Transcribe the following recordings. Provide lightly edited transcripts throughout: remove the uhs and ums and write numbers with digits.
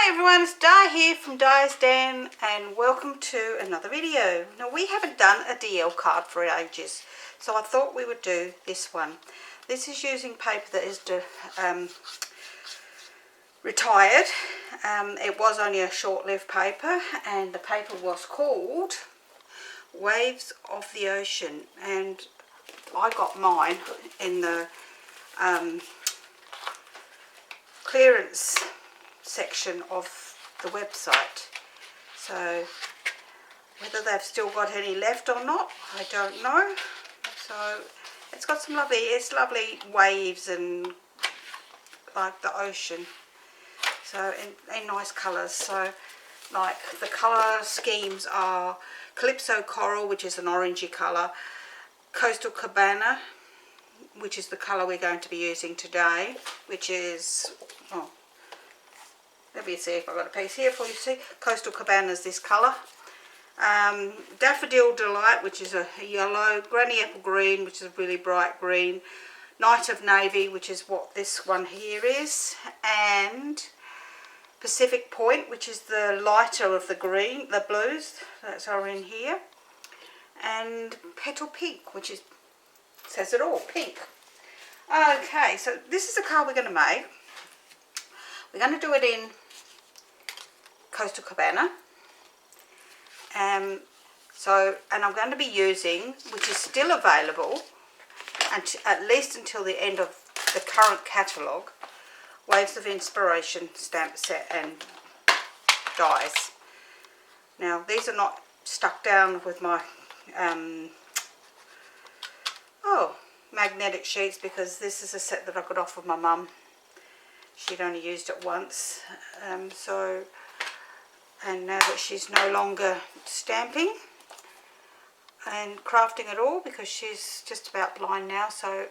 Hi everyone, it's Di here from Di's Den and welcome to another video. Now we haven't done a DL card for ages, so I thought we would do this one. This is using paper that is retired. It was only a short-lived paper and the paper was called Waves of the Ocean, and I got mine in the clearance section of the website, so whether they've still got any left or not I don't know. So it's got some lovely waves and like the ocean, so in nice colours. So like the colour schemes are Calypso Coral, which is an orangey colour, Coastal Cabana, which is the colour we're going to be using today, which is, oh, let me see if I've got a piece here for you to see. Coastal Cabana is this colour. Daffodil Delight, which is a yellow. Granny Apple Green, which is a really bright green. Night of Navy, which is what this one here is. And Pacific Point, which is the lighter of the green, the blues. That's are in here. And Petal Pink, which is, says it all, pink. Okay, so this is the card we're going to make. We're going to do it in Coastal Cabana. And I'm going to be using, which is still available, and at least until the end of the current catalogue, Waves of Inspiration stamp set and dies. Now these are not stuck down with my magnetic sheets, because this is a set that I got off of my mum. She'd only used it once, and now that she's no longer stamping and crafting at all, because she's just about blind now, so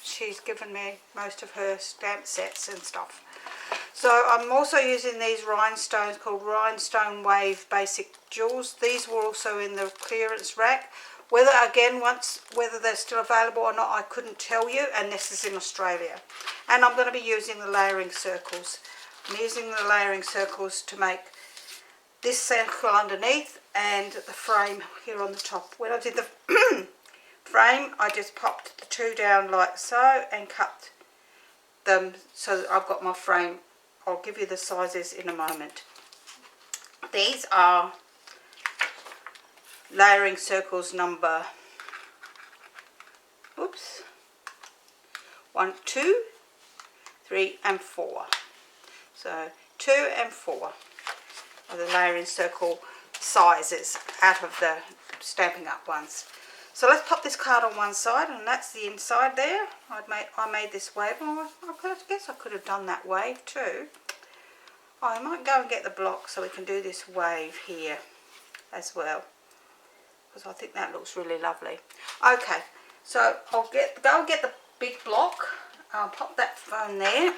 she's given me most of her stamp sets and stuff. So I'm also using these rhinestones called Rhinestone Wave Basic Jewels. These were also in the clearance rack. Whether they're still available or not, I couldn't tell you, and this is in Australia. And I'm going to be using the layering circles. I'm using the layering circles to make this circle underneath and the frame here on the top. When I did the frame, I just popped the two down like so and cut them so that I've got my frame. I'll give you the sizes in a moment. These are layering circles number 1, 2, 3 and 4. So 2 and 4 are the layering circle sizes out of the Stampin' Up ones. So let's pop this card on one side, and that's the inside there. I made this wave. I guess I could have done that wave too. I might go and get the block so we can do this wave here as well, because I think that looks really lovely. Okay, so I'll go get the big block. I'll pop that phone there.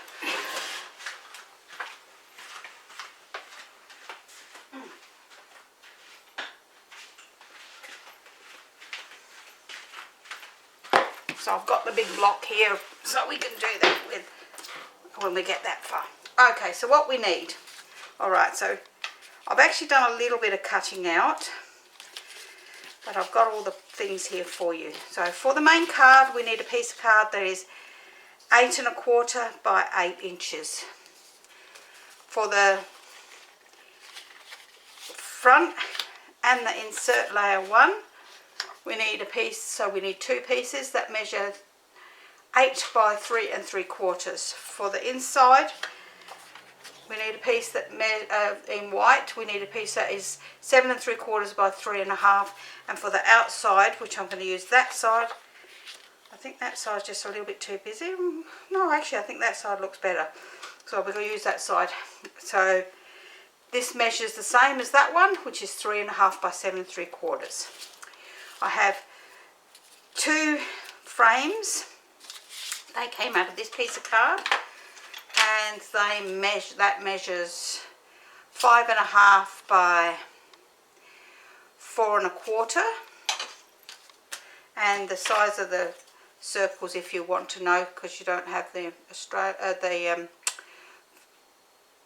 So I've got the big block here, so we can do that with when we get that far. Okay, so what we need. Alright, so I've actually done a little bit of cutting out, but I've got all the things here for you. So for the main card, we need a piece of card that is 8 1/4 by 8 inches. For the front and the insert layer 1, we need a piece, so we need 2 pieces that measure 8 by 3 3/4. For the inside, we need a piece that in white, we need a piece that is 7 3/4 by 3 1/2. And for the outside, which I'm going to use that side, I think that side's just a little bit too busy. No, actually I think that side looks better, so we're going to use that side. So this measures the same as that one, which is 3 1/2 by 7 3/4. I have 2 frames. They came out of this piece of card, and that measures 5 1/2 by 4 1/4. And the size of the circles, if you want to know, because you don't have the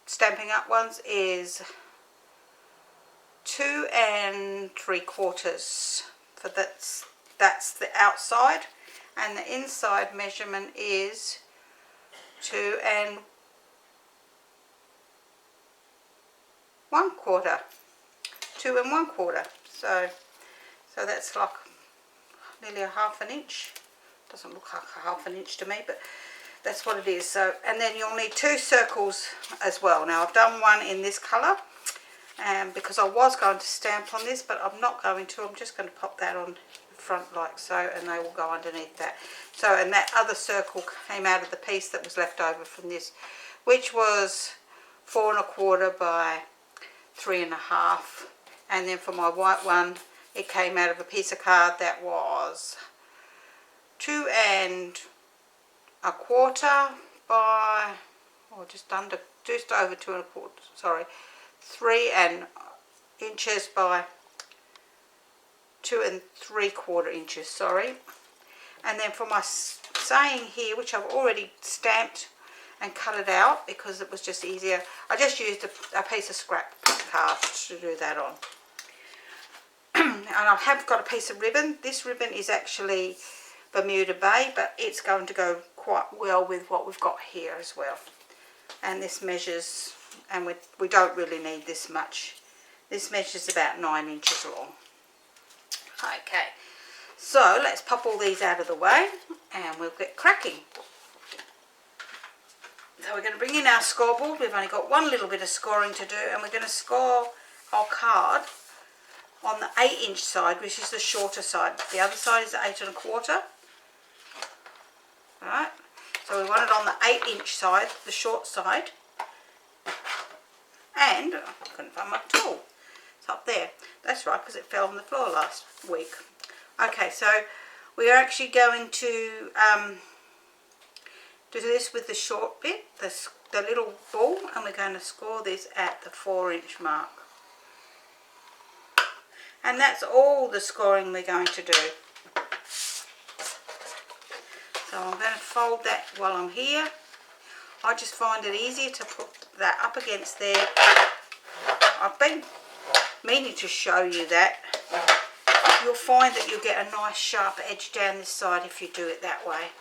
Stamping Up ones is 2 3/4. For that's the outside, and the inside measurement is 2 1/4. 2 1/4. So that's like nearly a half an inch. Doesn't look like a half an inch to me, but that's what it is. So, and then you'll need 2 circles as well. Now I've done one in this colour, because I was going to stamp on this, but I'm not going to. I'm just going to pop that on the front like so, and they will go underneath that. So, and that other circle came out of the piece that was left over from this, which was 4 1/4 by 3 1/2. And then for my white one, it came out of a piece of card that was 2 1/4 by, or just over 2 1/4, sorry, 3 inches by 2 3/4 inches, sorry. And then for my saying here, which I've already stamped and cut it out because it was just easier, I just used a piece of scrap card to do that on. And I have got a piece of ribbon. This ribbon is actually Bermuda Bay, but it's going to go quite well with what we've got here as well. And this measures, and we don't really need this much. This measures about 9 inches long. Okay, so let's pop all these out of the way and we'll get cracking. So we're going to bring in our scoreboard. We've only got one little bit of scoring to do, and we're going to score our card on the 8-inch side, which is the shorter side. The other side is 8 1/4. Alright, so we want it on the 8-inch side, the short side. And I couldn't find my tool. It's up there. That's right, because it fell on the floor last week. Okay, so we are actually going to do this with the short bit, the little ball, and we're going to score this at the 4-inch mark. And that's all the scoring we're going to do. So I'm going to fold that while I'm here. I just find it easier to put that up against there. I've been meaning to show you that. You'll find that you'll get a nice sharp edge down this side if you do it that way.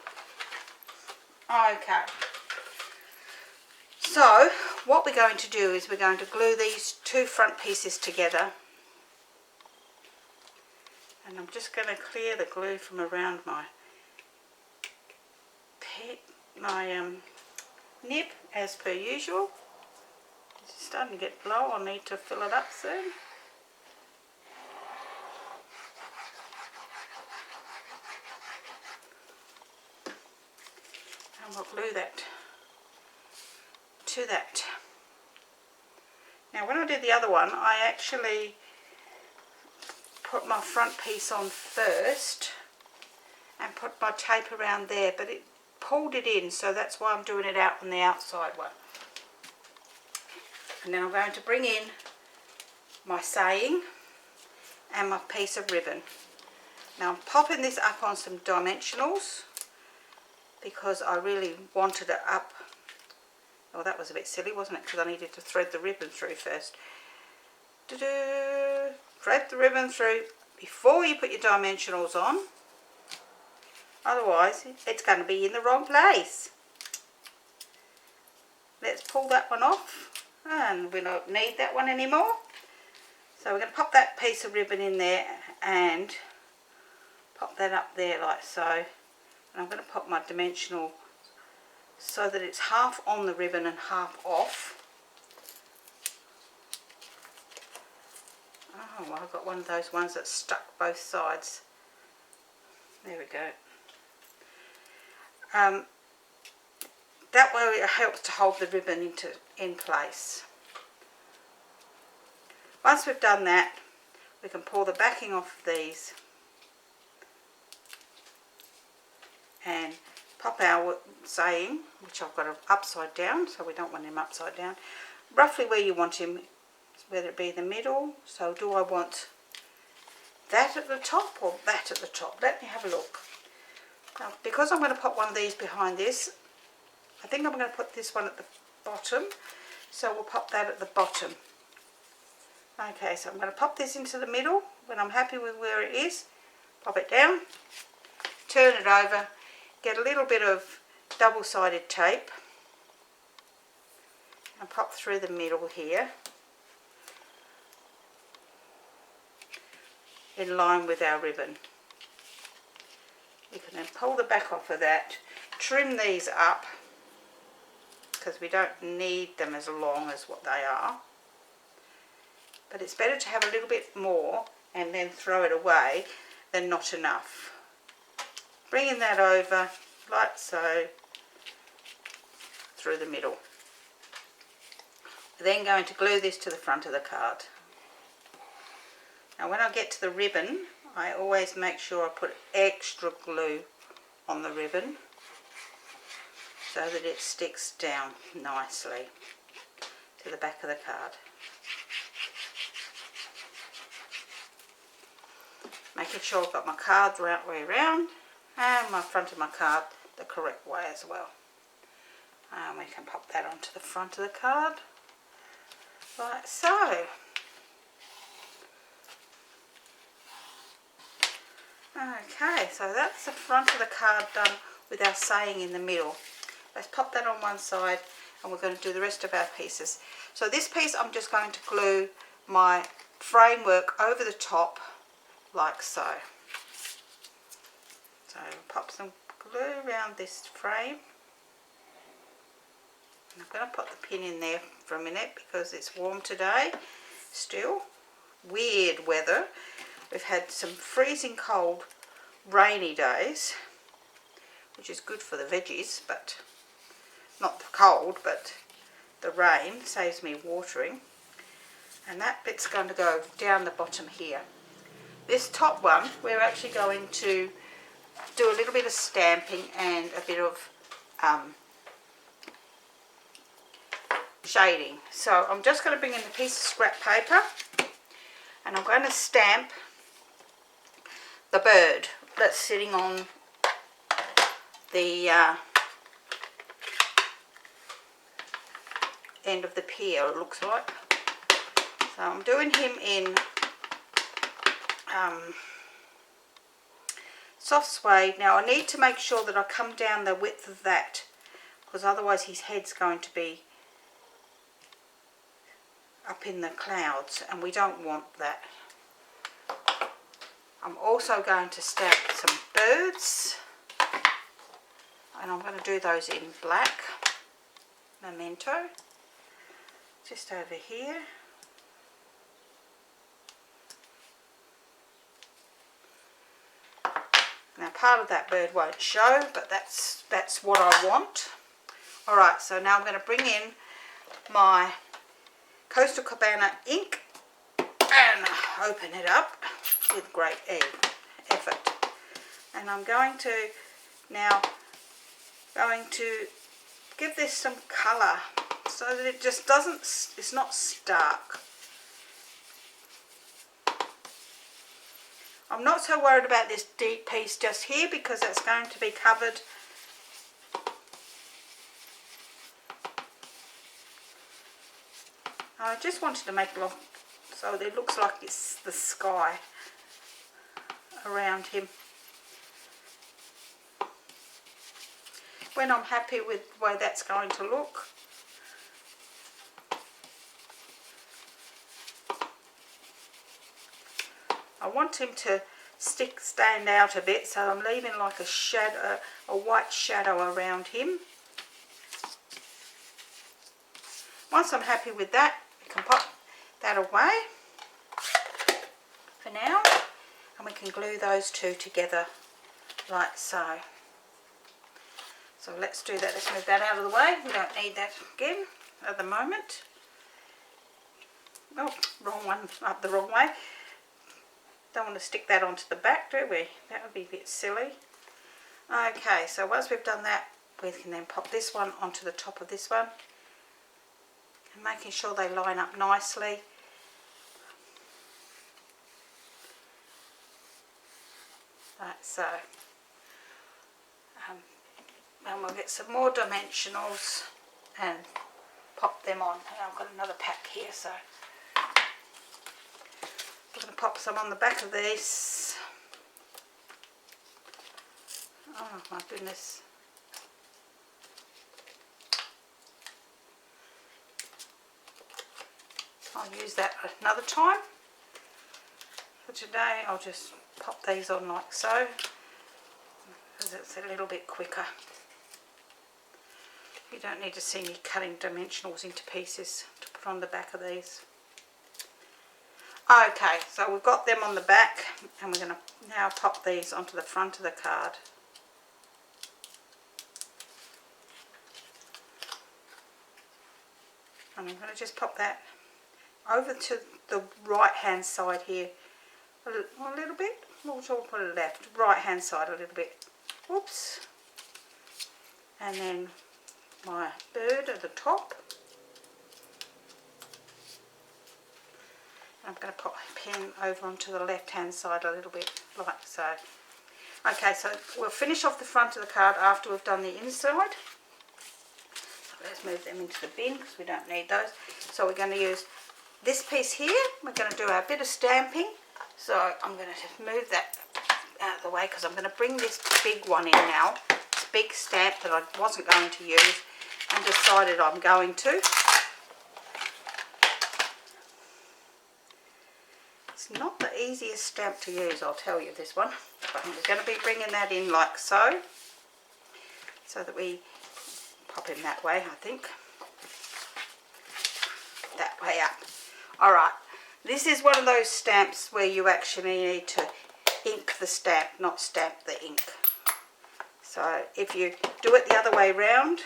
Okay. So what we're going to do is we're going to glue these 2 front pieces together. And I'm just going to clear the glue from around my nib as per usual. It's starting to get low. I'll need to fill it up soon. And we'll glue that to that. Now when I did the other one, I actually put my front piece on first and put my tape around there, but it pulled it in, so that's why I'm doing it out on the outside one. And then I'm going to bring in my saying and my piece of ribbon. Now I'm popping this up on some dimensionals because I really wanted it up. Oh, that was a bit silly, wasn't it? Because I needed to thread the ribbon through first. Thread the ribbon through before you put your dimensionals on. Otherwise, it's going to be in the wrong place. Let's pull that one off. And we don't need that one anymore. So we're going to pop that piece of ribbon in there and pop that up there like so. And I'm going to pop my dimensional so that it's half on the ribbon and half off. Oh, well, I've got one of those ones that's stuck both sides. There we go. That way it helps to hold the ribbon in place. Once we've done that, we can pull the backing off of these and pop our saying, which I've got upside down, so we don't want him upside down, roughly where you want him, whether it be the middle. So do I want that at the top or that at the top? Let me have a look. Now, because I'm going to put one of these behind this, I think I'm going to put this one at the bottom, so we'll pop that at the bottom. Okay, so I'm going to pop this into the middle. When I'm happy with where it is, pop it down, turn it over, get a little bit of double-sided tape and pop through the middle here in line with our ribbon. You can then pull the back off of that, trim these up because we don't need them as long as what they are, but it's better to have a little bit more and then throw it away than not enough. Bringing that over like so through the middle. We're then going to glue this to the front of the card. Now when I get to the ribbon, I always make sure I put extra glue on the ribbon so that it sticks down nicely to the back of the card. Making sure I've got my card the right way around and my front of my card the correct way as well. And we can pop that onto the front of the card like so. Okay, so that's the front of the card done with our saying in the middle. Let's pop that on one side and we're going to do the rest of our pieces. So this piece I'm just going to glue my framework over the top like so. So pop some glue around this frame. And I'm going to put the pin in there for a minute because it's warm today still. Weird weather. We've had some freezing cold rainy days, which is good for the veggies, but not the cold, but the rain saves me watering. And that bit's going to go down the bottom here. This top one we're actually going to do a little bit of stamping and a bit of shading. So I'm just going to bring in a piece of scrap paper and I'm going to stamp the bird that's sitting on the end of the pier, it looks like. So I'm doing him in soft suede. Now I need to make sure that I come down the width of that because otherwise his head's going to be up in the clouds and we don't want that. I'm also going to stamp some birds and I'm going to do those in black memento just over here. Now part of that bird won't show, but that's what I want. Alright, so now I'm going to bring in my Coastal Cabana ink and open it up with great effort. And I'm going to now give this some colour so that it just doesn't, it's not stark. I'm not so worried about this deep piece just here because it's going to be covered I just wanted to make it look so it looks like it's the sky around him. When I'm happy with the way that's going to look, I want him to stand out a bit, so I'm leaving like a shadow, a white shadow around him. Once I'm happy with that, I can pop that away for now, and we can glue those two together like so. So let's do that. Let's move that out of the way. We don't need that again at the moment. Oh, wrong one, up the wrong way. Don't want to stick that onto the back, do we? That would be a bit silly. Okay, so once we've done that, we can then pop this one onto the top of this one. And making sure they line up nicely. Like so. And we'll get some more dimensionals and pop them on. And I've got another pack here, so I'm going to pop some on the back of these. Oh my goodness. I'll use that another time. For today I'll just pop these on like so, because it's a little bit quicker. You don't need to see me cutting dimensionals into pieces to put on the back of these. Okay, so we've got them on the back, and we're going to now pop these onto the front of the card. And I'm going to just pop that over to the right hand side here a little bit. We'll put it left, right hand side a little bit. Whoops. And then my bird at the top. I'm going to pop my pen over onto the left hand side a little bit, like so. Okay, so we'll finish off the front of the card after we've done the inside. Let's move them into the bin because we don't need those. So we're going to use this piece here. We're going to do our bit of stamping. So I'm going to just move that out of the way because I'm going to bring this big one in now. This big stamp that I wasn't going to use and decided I'm going to. It's not the easiest stamp to use, I'll tell you, this one. But I'm going to be bringing that in like so. So that we pop in that way, I think. That way up. Alright, this is one of those stamps where you actually need to ink the stamp, not stamp the ink. So if you do it the other way round,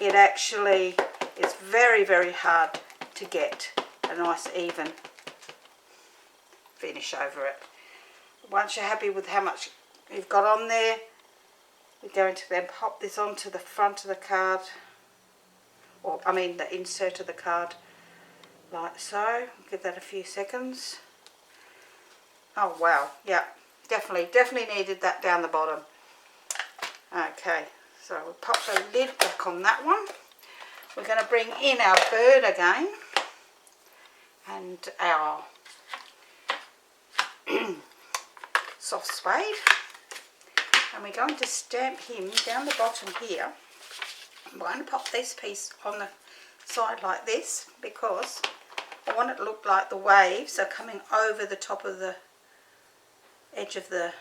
it actually is very, very hard to get a nice even finish over it. Once you're happy with how much you've got on there, we're going to then pop this onto the front of the card, or I mean the insert of the card, like so. Give that a few seconds. Oh wow, yeah, definitely needed that down the bottom. Okay, so we'll pop the lid back on that one. We're going to bring in our bird again, and our soft suede. And we're going to stamp him down the bottom here. I'm going to pop this piece on the side like this because I want it to look like the waves are coming over the top of the edge of the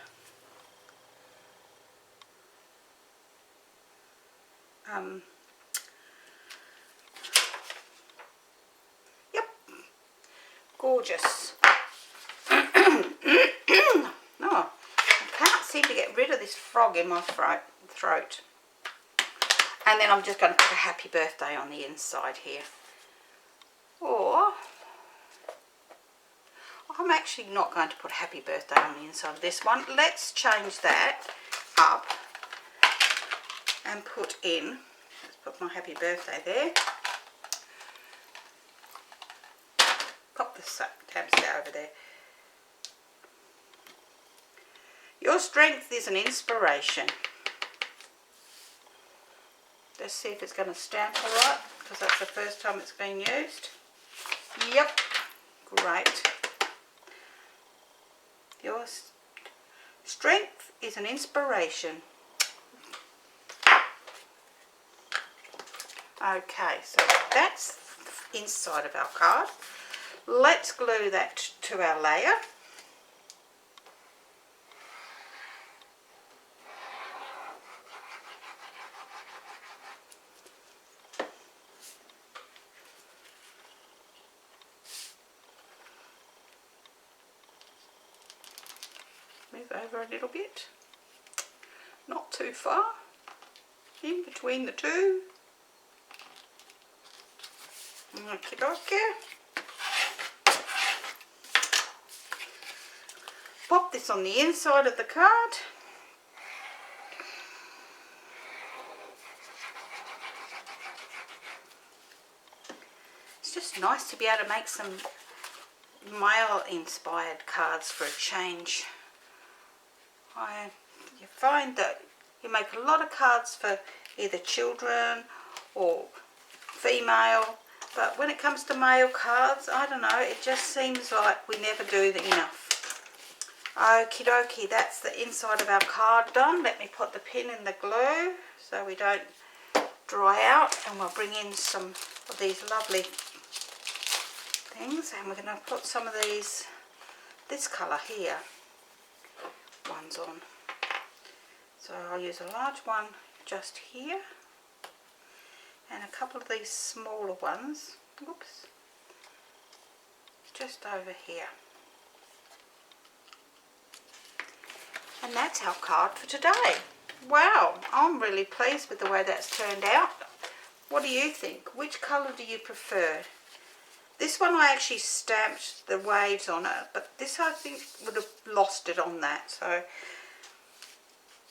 yep, gorgeous. No, I can't seem to get rid of this frog in my throat. And then I'm just going to put a happy birthday on the inside here. Or I'm actually not going to put happy birthday on the inside of this one. Let's change that up and put in, let's put my happy birthday there. Pop the tabs there over there. Your strength is an inspiration. Let's see if it's going to stamp alright, because that's the first time it's been used. Yep, great. Your strength is an inspiration. Okay, so that's the inside of our card. Let's glue that to our layer. Move over a little bit, not too far, in between the two. Okie dokie. Pop this on the inside of the card. It's just nice to be able to make some male inspired cards for a change. You find that you make a lot of cards for either children or female. But when it comes to male cards, I don't know, it just seems like we never do enough. Okie dokie, that's the inside of our card done. Let me put the pin in the glue so we don't dry out, and we'll bring in some of these lovely things, and we're going to put some of these, this colour here, ones on. So I'll use a large one just here, and a couple of these smaller ones, oops, just over here. And that's our card for today. Wow, I'm really pleased with the way that's turned out. What do you think? Which colour do you prefer? This one I actually stamped the waves on it, but this I think would have lost it on that. So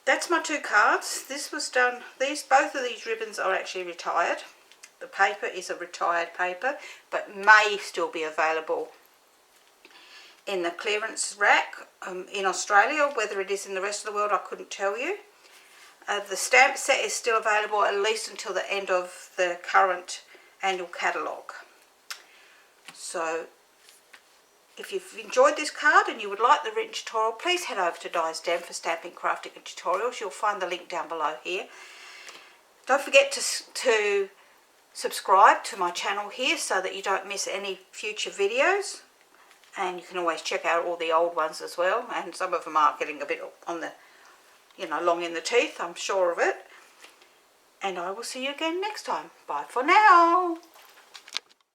that's my two cards. This was done, both of these ribbons are actually retired. The paper is a retired paper, but may still be available in the clearance rack in Australia. Whether it is in the rest of the world, I couldn't tell you. The stamp set is still available at least until the end of the current annual catalogue. So if you've enjoyed this card and you would like the written tutorial, please head over to Di's Den for stamping, crafting and tutorials. You'll find the link down below here. Don't forget to subscribe to my channel here so that you don't miss any future videos. And you can always check out all the old ones as well, and some of them are getting a bit on the, long in the teeth, I'm sure of it. And I will see you again next time. Bye for now.